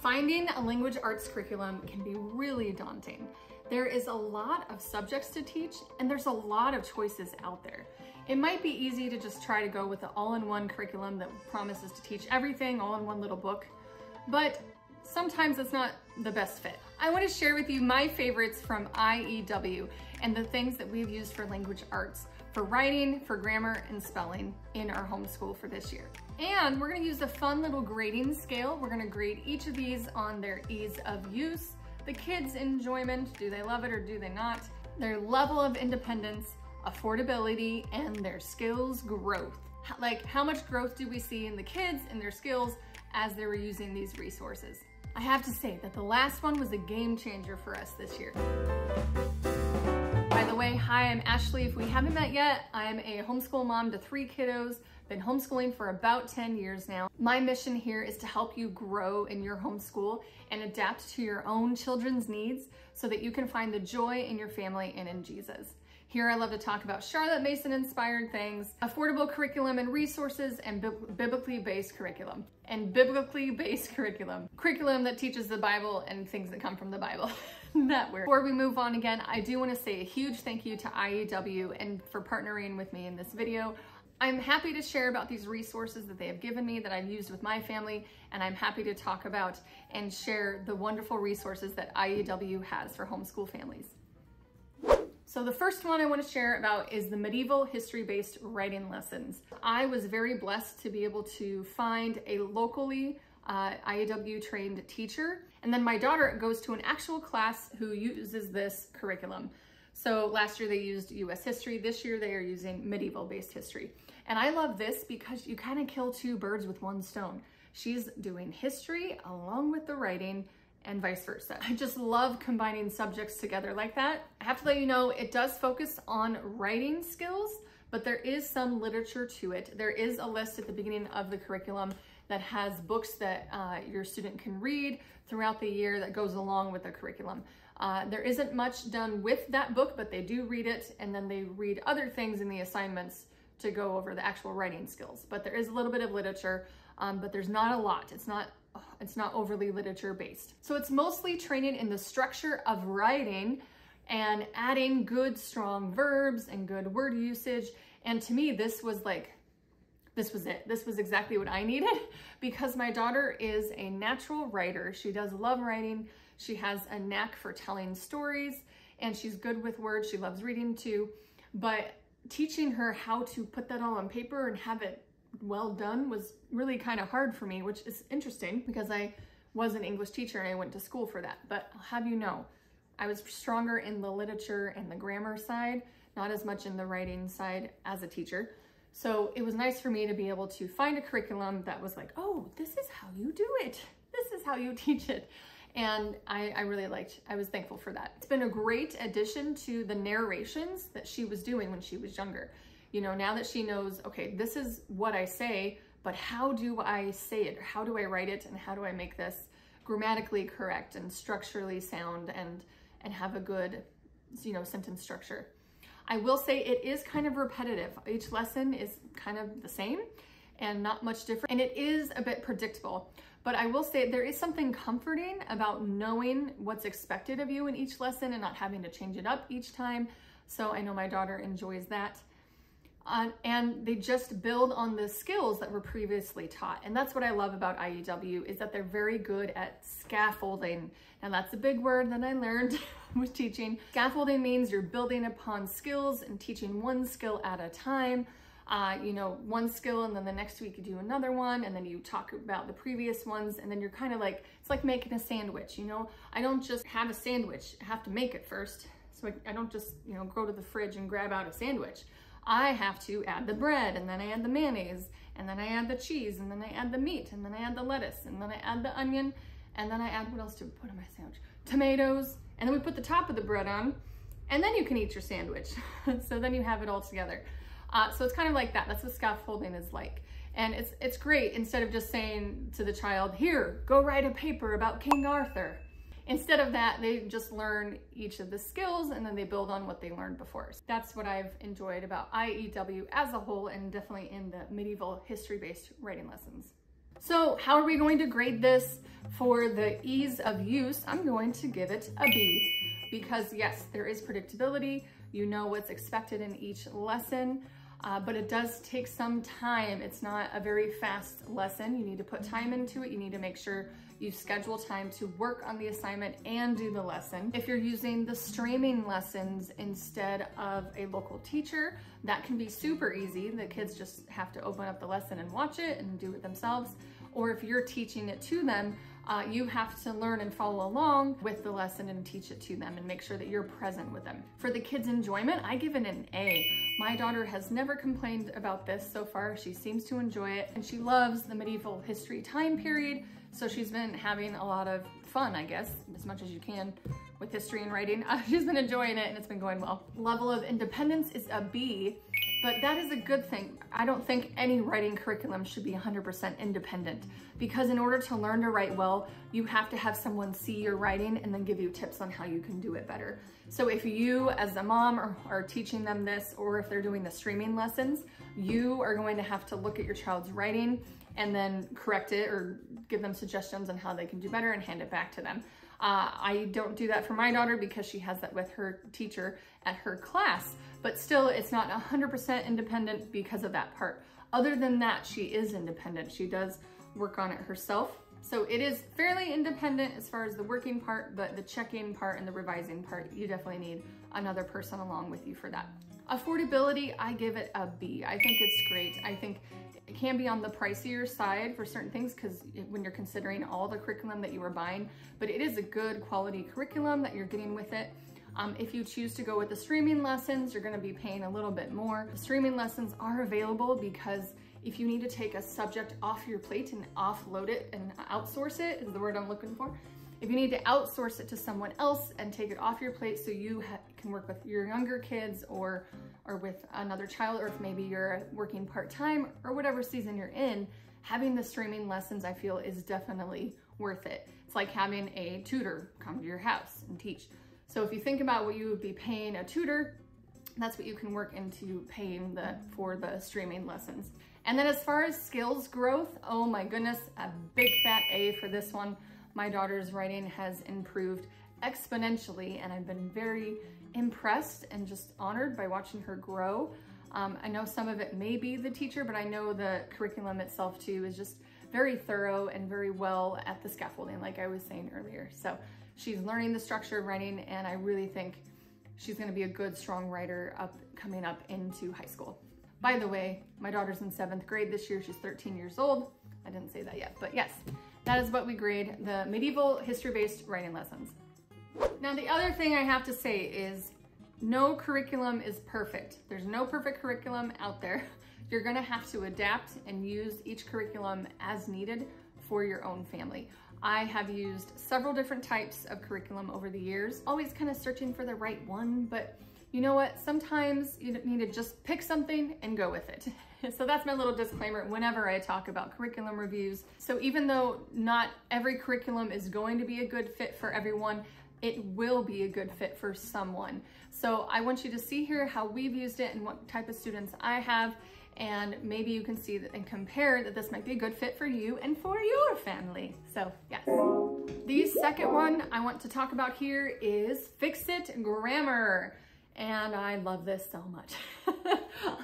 Finding a language arts curriculum can be really daunting. There is a lot of subjects to teach and there's a lot of choices out there. It might be easy to just try to go with an all-in-one curriculum that promises to teach everything all in one little book, but sometimes it's not the best fit. I want to share with you my favorites from IEW and the things that we've used for language arts, for writing, for grammar, and spelling in our homeschool for this year. And we're going to use a fun little grading scale. We're going to grade each of these on their ease of use, the kids' enjoyment, do they love it or do they not, their level of independence, affordability, and their skills growth. Like, how much growth do we see in the kids and their skills as they were using these resources? I have to say that the last one was a game changer for us this year. By the way, hi, I'm Ashley. If we haven't met yet, I'm a homeschool mom to 3 kiddos, been homeschooling for about 10 years now. My mission here is to help you grow in your homeschool and adapt to your own children's needs so that you can find the joy in your family and in Jesus. Here I love to talk about Charlotte Mason inspired things, affordable curriculum and resources, and biblically based curriculum. Curriculum that teaches the Bible and things that come from the Bible. That word. Before we move on again, I do want to say a huge thank you to IEW and for partnering with me in this video. I'm happy to share about these resources that they have given me that I've used with my family, and I'm happy to talk about and share the wonderful resources that IEW has for homeschool families. So the first one I want to share about is the medieval history-based writing lessons. I was very blessed to be able to find a locally IEW trained teacher. And then my daughter goes to an actual class who uses this curriculum. So last year they used US history. This year they are using medieval based history. And I love this because you kind of kill 2 birds with 1 stone. She's doing history along with the writing, and vice versa. I just love combining subjects together like that. I have to let you know, it does focus on writing skills, but there is some literature to it. There is a list at the beginning of the curriculum that has books that your student can read throughout the year that goes along with the curriculum. There isn't much done with that book, but they do read it, and then they read other things in the assignments to go over the actual writing skills. But there is a little bit of literature, but there's not a lot. It's not overly literature based. So it's mostly training in the structure of writing and adding good, strong verbs and good word usage. And to me, this was it. This was exactly what I needed because my daughter is a natural writer. She does love writing. She has a knack for telling stories and she's good with words. She loves reading too. But teaching her how to put that all on paper and have it well done was really kind of hard for me, which is interesting because I was an English teacher and I went to school for that. But I'll have you know, I was stronger in the literature and the grammar side, not as much in the writing side as a teacher. So it was nice for me to be able to find a curriculum that was like, oh, this is how you do it. This is how you teach it. And I really I was thankful for that. It's been a great addition to the narrations that she was doing when she was younger. You know, now that she knows, okay, this is what I say, but how do I say it? Or how do I write it? And how do I make this grammatically correct and structurally sound and have a good, you know, sentence structure? I will say it is kind of repetitive. Each lesson is kind of the same and not much different. And it is a bit predictable, but I will say there is something comforting about knowing what's expected of you in each lesson and not having to change it up each time. So I know my daughter enjoys that. And they just build on the skills that were previously taught. And that's what I love about IEW is that they're very good at scaffolding. Now that's a big word that I learned with teaching. Scaffolding means you're building upon skills and teaching one skill at a time. You know, one skill and then the next week you do another one and then you talk about the previous ones and then you're kind of like, it's like making a sandwich, you know? I don't just have a sandwich, I have to make it first. So I don't just, you know, go to the fridge and grab out a sandwich. I have to add the bread and then I add the mayonnaise and then I add the cheese and then I add the meat and then I add the lettuce and then I add the onion and then I add, what else do we put on my sandwich? Tomatoes, and then we put the top of the bread on and then you can eat your sandwich. So then you have it all together. So it's kind of like that. That's what scaffolding is like. And it's great instead of just saying to the child, here, go write a paper about King Arthur. Instead of that, they just learn each of the skills and then they build on what they learned before. So that's what I've enjoyed about IEW as a whole and definitely in the medieval history-based writing lessons. So how are we going to grade this? For the ease of use, I'm going to give it a B, because yes, there is predictability. You know what's expected in each lesson, but it does take some time. It's not a very fast lesson. You need to put time into it. You need to make sure you schedule time to work on the assignment and do the lesson. If you're using the streaming lessons instead of a local teacher, that can be super easy. The kids just have to open up the lesson and watch it and do it themselves. Or if you're teaching it to them, you have to learn and follow along with the lesson and teach it to them and make sure that you're present with them. For the kids' enjoyment, I give it an A. My daughter has never complained about this so far. She seems to enjoy it, and she loves the medieval history time period. So she's been having a lot of fun, I guess, as much as you can with history and writing. She's been enjoying it and it's been going well. Level of independence is a B, but that is a good thing. I don't think any writing curriculum should be 100% independent, because in order to learn to write well, you have to have someone see your writing and then give you tips on how you can do it better. So if you as a mom are teaching them this, or if they're doing the streaming lessons, you are going to have to look at your child's writing and then correct it or give them suggestions on how they can do better and hand it back to them. I don't do that for my daughter because she has that with her teacher at her class, but still it's not 100% independent because of that part. Other than that, she is independent. She does work on it herself. So it is fairly independent as far as the working part, but the checking part and the revising part, you definitely need another person along with you for that. Affordability, I give it a B. I think it's great. I think it can be on the pricier side for certain things because when you're considering all the curriculum that you are buying, but it is a good quality curriculum that you're getting with it. If you choose to go with the streaming lessons, you're going to be paying a little bit more. The streaming lessons are available because if you need to take a subject off your plate and offload it and outsource it is the word I'm looking for. If you need to outsource it to someone else and take it off your plate so you can work with your younger kids or with another child, or if maybe you're working part-time or whatever season you're in, having the streaming lessons I feel is definitely worth it. It's like having a tutor come to your house and teach. So if you think about what you would be paying a tutor, that's what you can work into paying for the streaming lessons. And then as far as skills growth, oh my goodness, a big fat A for this one. My daughter's writing has improved exponentially, and I've been very impressed and just honored by watching her grow. I know some of it may be the teacher, but I know the curriculum itself too is just very thorough and very well at the scaffolding, like I was saying earlier. So she's learning the structure of writing, and I really think she's gonna be a good, strong writer coming up into high school. By the way, my daughter's in 7th grade this year. She's 13 years old. I didn't say that yet, but yes, that is what we grade the medieval history-based writing lessons. Now, the other thing I have to say is no curriculum is perfect. There's no perfect curriculum out there. You're gonna have to adapt and use each curriculum as needed for your own family. I have used several different types of curriculum over the years, always kind of searching for the right one, but you know what? Sometimes you need to just pick something and go with it. So that's my little disclaimer whenever I talk about curriculum reviews. So even though not every curriculum is going to be a good fit for everyone, it will be a good fit for someone. So I want you to see here how we've used it and what type of students I have, and maybe you can see that and compare that this might be a good fit for you and for your family. So yes. The second one I want to talk about here is Fix-It Grammar. And I love this so much.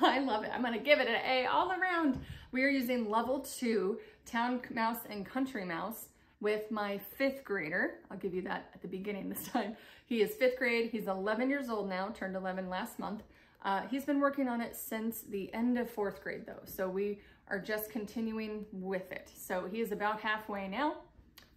I love it. I'm gonna give it an A all around. We are using level 2, Town Mouse and Country Mouse, with my 5th grader. I'll give you that at the beginning this time. He is 5th grade. He's 11 years old now, turned 11 last month. He's been working on it since the end of 4th grade though. So we are just continuing with it. So he is about halfway now.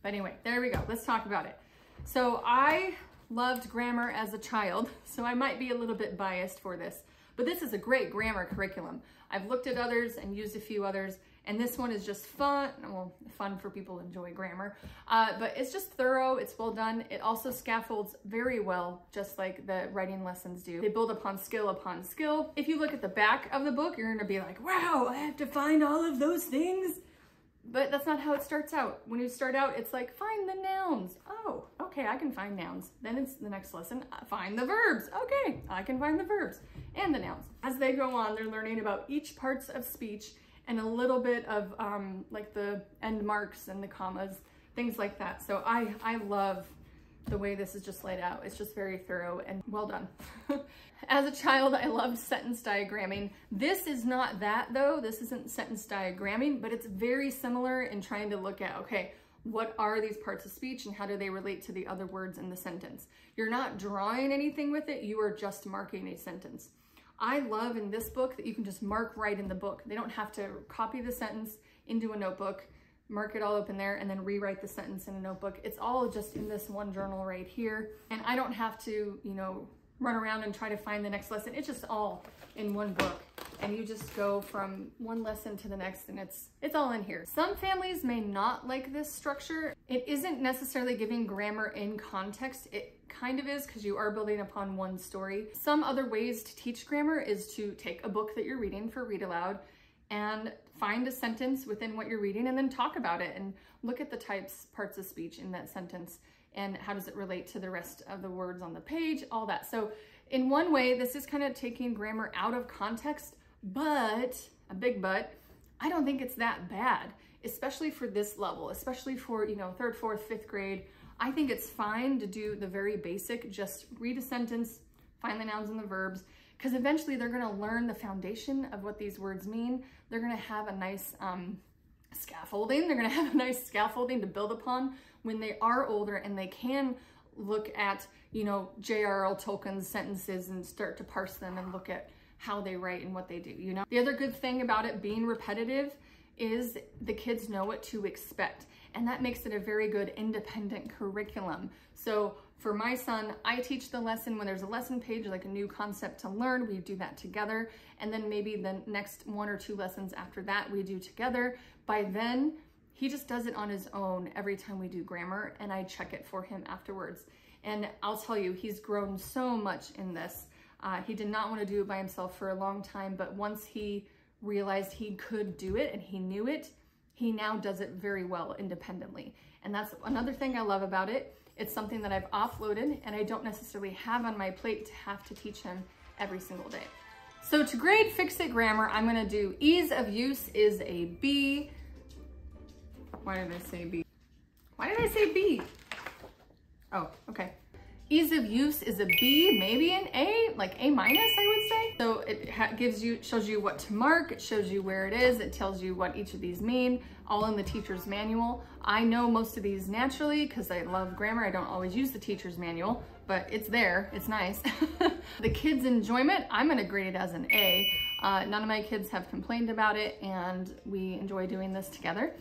But anyway, there we go. Let's talk about it. So I loved grammar as a child, so I might be a little bit biased for this, but this is a great grammar curriculum. I've looked at others and used a few others, and this one is just fun. Well, fun for people who enjoy grammar, but it's just thorough, it's well done. It also scaffolds very well, just like the writing lessons do. They build upon skill upon skill. If you look at the back of the book, you're gonna be like, wow, I have to find all of those things. But that's not how it starts out. When you start out, it's like, find the nouns. Oh, okay, I can find nouns. Then it's the next lesson, find the verbs. Okay, I can find the verbs and the nouns. As they go on, they're learning about each parts of speech and a little bit of like the end marks and the commas. things like that. So I love the way this is just laid out. It's just very thorough and well done. As a child, I loved sentence diagramming. This is not that though. This isn't sentence diagramming, but it's very similar in trying to look at, okay, what are these parts of speech and how do they relate to the other words in the sentence? You're not drawing anything with it, you are just marking a sentence. I love in this book that you can just mark right in the book. They don't have to copy the sentence into a notebook, mark it all up in there, and then rewrite the sentence in a notebook. It's all just in this one journal right here. And I don't have to, you know, run around and try to find the next lesson. It's just all in one book. And you just go from one lesson to the next, and it's all in here. Some families may not like this structure. It isn't necessarily giving grammar in context. It kind of is, because you are building upon one story. Some other ways to teach grammar is to take a book that you're reading for read aloud and find a sentence within what you're reading and then talk about it and look at the parts of speech in that sentence and how does it relate to the rest of the words on the page, all that. So in one way, this is kind of taking grammar out of context, but, a big but, I don't think it's that bad, especially for this level, especially for, you know, 3rd, 4th, 5th grade. I think it's fine to do the very basic, just read a sentence, find the nouns and the verbs, because eventually they're going to learn the foundation of what these words mean. They're going to have a nice scaffolding. They're going to have a nice scaffolding to build upon when they are older, and they can look at, you know, J.R.R. Tolkien's sentences and start to parse them and look at how they write and what they do, you know? The other good thing about it being repetitive is the kids know what to expect, and that makes it a very good independent curriculum. So for my son, I teach the lesson when there's a lesson page, like a new concept to learn, we do that together. And then maybe the next 1 or 2 lessons after that we do together. By then, he just does it on his own every time we do grammar, and I check it for him afterwards. And I'll tell you, he's grown so much in this. He did not want to do it by himself for a long time, but once he realized he could do it and he knew it, he now does it very well independently. And that's another thing I love about it. It's something that I've offloaded and I don't necessarily have on my plate to have to teach him every single day. So to grade Fix-It Grammar, I'm gonna do ease of use is a B. Why did I say B? Why did I say B? Oh, okay. Ease of use is a B, maybe an A, like A minus, I would say. So it shows you what to mark, it shows you where it is, it tells you what each of these mean, all in the teacher's manual. I know most of these naturally because I love grammar. I don't always use the teacher's manual, but it's there, it's nice. The kids' enjoyment, I'm gonna grade it as an A. None of my kids have complained about it, and we enjoy doing this together.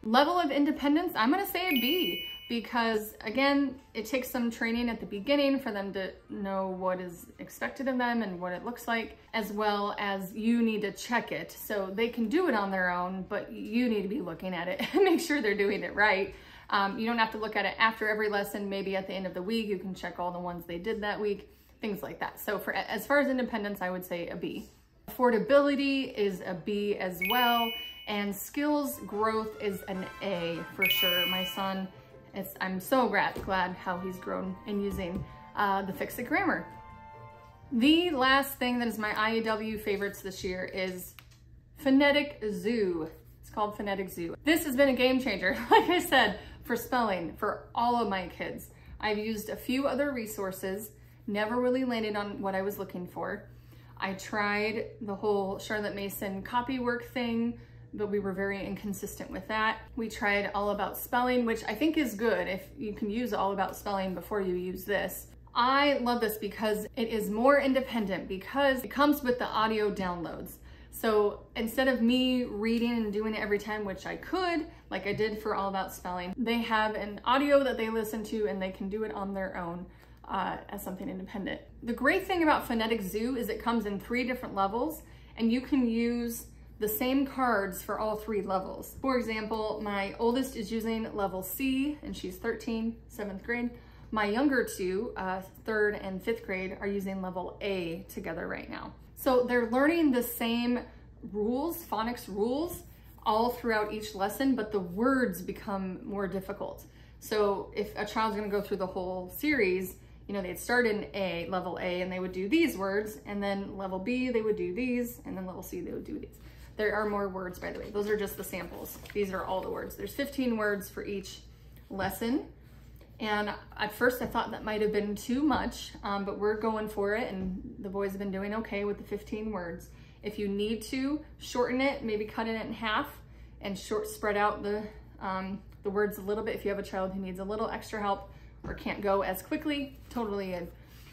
Level of independence, I'm gonna say a B, because again, it takes some training at the beginning for them to know what is expected of them and what it looks like, as well as you need to check it. So they can do it on their own, but you need to be looking at it and make sure they're doing it right. You don't have to look at it after every lesson. Maybe at the end of the week, you can check all the ones they did that week, things like that. So as far as independence, I would say a B. Affordability is a B as well. And skills growth is an A for sure. My son, I'm so glad how he's grown in using the Fix-It Grammar. The last thing that is my IEW favorites this year is Phonetic Zoo. It's called Phonetic Zoo. This has been a game changer, like I said, for spelling for all of my kids. I've used a few other resources, never really landed on what I was looking for. I tried the whole Charlotte Mason copywork thing, but we were very inconsistent with that. We tried All About Spelling, which I think is good if you can use All About Spelling before you use this. I love this because it is more independent, because it comes with the audio downloads. So instead of me reading and doing it every time, which I could, like I did for All About Spelling, they have an audio that they listen to and they can do it on their own as something independent. The great thing about Phonetic Zoo is it comes in 3 different levels, and you can use the same cards for all 3 levels. For example, my oldest is using level C and she's 13, 7th grade. My younger 2, 3rd and 5th grade, are using level A together right now. So they're learning the same rules, phonics rules, all throughout each lesson, but the words become more difficult. So if a child's gonna go through the whole series, you know, they'd start in A, level A, and they would do these words, and then level B, they would do these, and then level C, they would do these. There are more words, by the way. Those are just the samples. These are all the words. There's 15 words for each lesson. And at first I thought that might have been too much, but we're going for it, and the boys have been doing okay with the 15 words. If you need to shorten it, maybe cut it in half and spread out the words a little bit. If you have a child who needs a little extra help or can't go as quickly, totally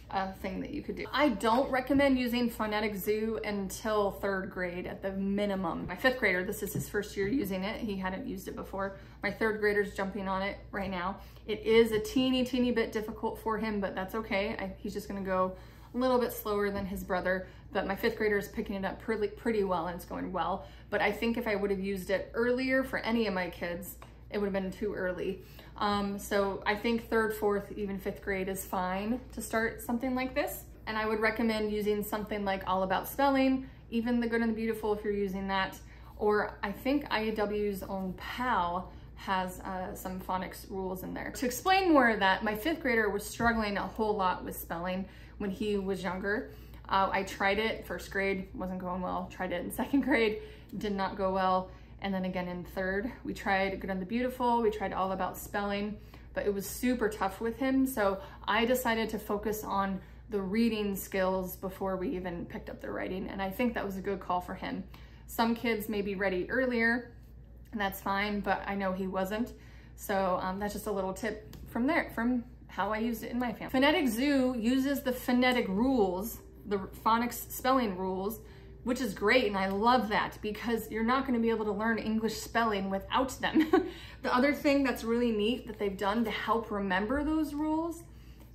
a thing that you could do. I don't recommend using Phonetic Zoo until 3rd grade at the minimum. My 5th grader, this is his first year using it. He hadn't used it before. My 3rd grader's jumping on it right now. It is a teeny bit difficult for him, but that's okay. He's just gonna go a little bit slower than his brother, but my 5th grader is picking it up pretty well, and it's going well. But I think if I would have used it earlier for any of my kids, it would have been too early. So I think 3rd, 4th, even 5th grade is fine to start something like this. And I would recommend using something like All About Spelling, even The Good and the Beautiful if you're using that. Or I think IEW's own PAL has some phonics rules in there. To explain more of that, my 5th grader was struggling a whole lot with spelling when he was younger. I tried it 1st grade, wasn't going well. Tried it in 2nd grade, did not go well. And then again in 3rd, we tried Good and the Beautiful, we tried All About Spelling, but it was super tough with him. So I decided to focus on the reading skills before we even picked up the writing. And I think that was a good call for him. Some kids may be ready earlier, and that's fine, but I know he wasn't. So that's just a little tip from how I used it in my family. Phonetic Zoo uses the phonetic rules, the phonics spelling rules, which is great, and I love that because you're not gonna be able to learn English spelling without them. The other thing that's really neat that they've done to help remember those rules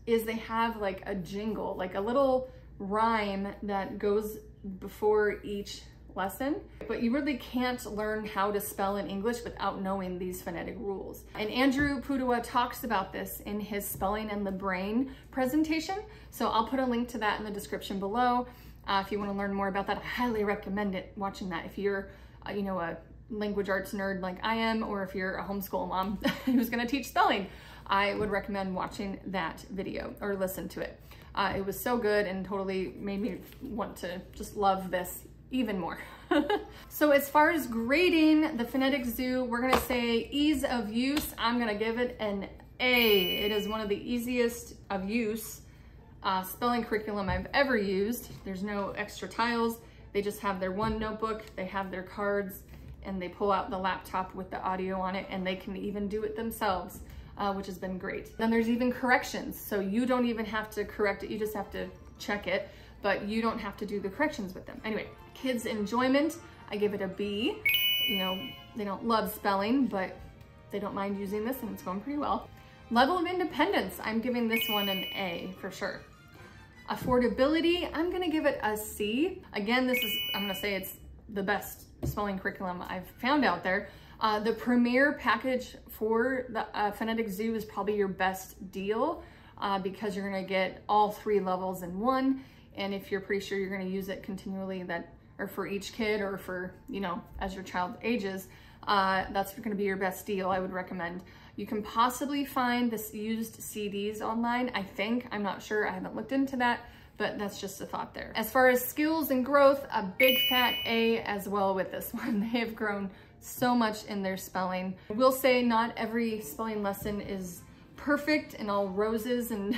is they have like a jingle, like a little rhyme that goes before each lesson, but you really can't learn how to spell in English without knowing these phonetic rules. And Andrew Pudewa talks about this in his Spelling and the Brain presentation, so I'll put a link to that in the description below. If you want to learn more about that, I highly recommend watching that. If you're, you know, a language arts nerd like I am, or if you're a homeschool mom who's going to teach spelling, I would recommend watching that video or listen to it. It was so good and totally made me want to just love this even more. So as far as grading the Phonetic Zoo, we're going to say ease of use. I'm going to give it an A. It is one of the easiest of use spelling curriculum I've ever used. There's no extra tiles. They just have their one notebook, they have their cards, and they pull out the laptop with the audio on it, and they can even do it themselves, which has been great. Then there's even corrections. So you don't even have to correct it, you just have to check it, but you don't have to do the corrections with them. Anyway, kids' enjoyment, I give it a B. You know, they don't love spelling, but they don't mind using this, and it's going pretty well. Level of independence, I'm giving this one an A for sure. Affordability, I'm gonna give it a C. Again, I'm gonna say it's the best spelling curriculum I've found out there. The premier package for the Phonetic Zoo is probably your best deal because you're gonna get all 3 levels in one. And if you're pretty sure you're gonna use it continually, or for each kid, or for, you know, as your child ages, that's gonna be your best deal, I would recommend. You can possibly find this used CDs online, I think. I'm not sure, I haven't looked into that, but that's just a thought there. As far as skills and growth, a big fat A as well with this one. They have grown so much in their spelling. I will say not every spelling lesson is perfect and all roses and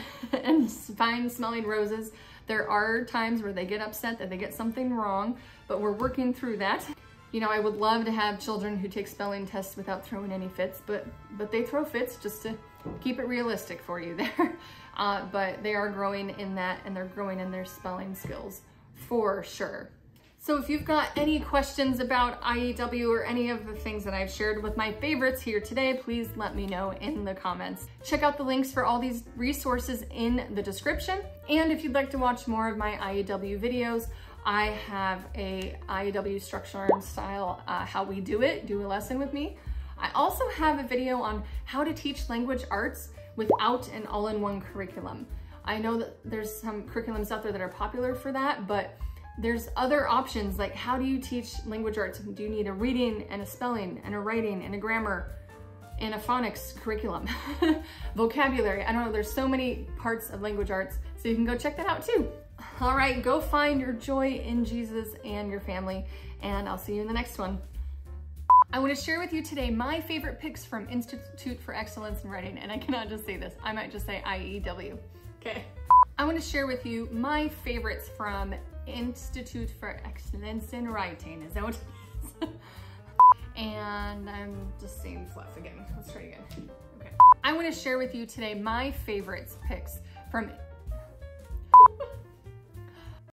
fine smelling roses. There are times where they get upset that they get something wrong, but we're working through that. You know, I would love to have children who take spelling tests without throwing any fits, but they throw fits just to keep it realistic for you there. But they are growing in that, and they're growing in their spelling skills for sure. So if you've got any questions about IEW or any of the things that I've shared with my favorites here today, please let me know in the comments. Check out the links for all these resources in the description. And if you'd like to watch more of my IEW videos, I have a IEW structure and style, how we do it, do a lesson with me. I also have a video on how to teach language arts without an all-in-one curriculum. I know that there's some curriculums out there that are popular for that, but there's other options, like how do you teach language arts? Do you need a reading and a spelling and a writing and a grammar and a phonics curriculum? Vocabulary, I don't know, there's so many parts of language arts, so you can go check that out too. All right, go find your joy in Jesus and your family, and I'll see you in the next one. I want to share with you today my favorite picks from Institute for Excellence in Writing, and I cannot just say this, I might just say IEW. Okay. I want to share with you my favorites from Institute for Excellence in Writing. Is that what it is? And I'm just saying fluff again. Let's try again. Okay. I want to share with you today my favorites picks from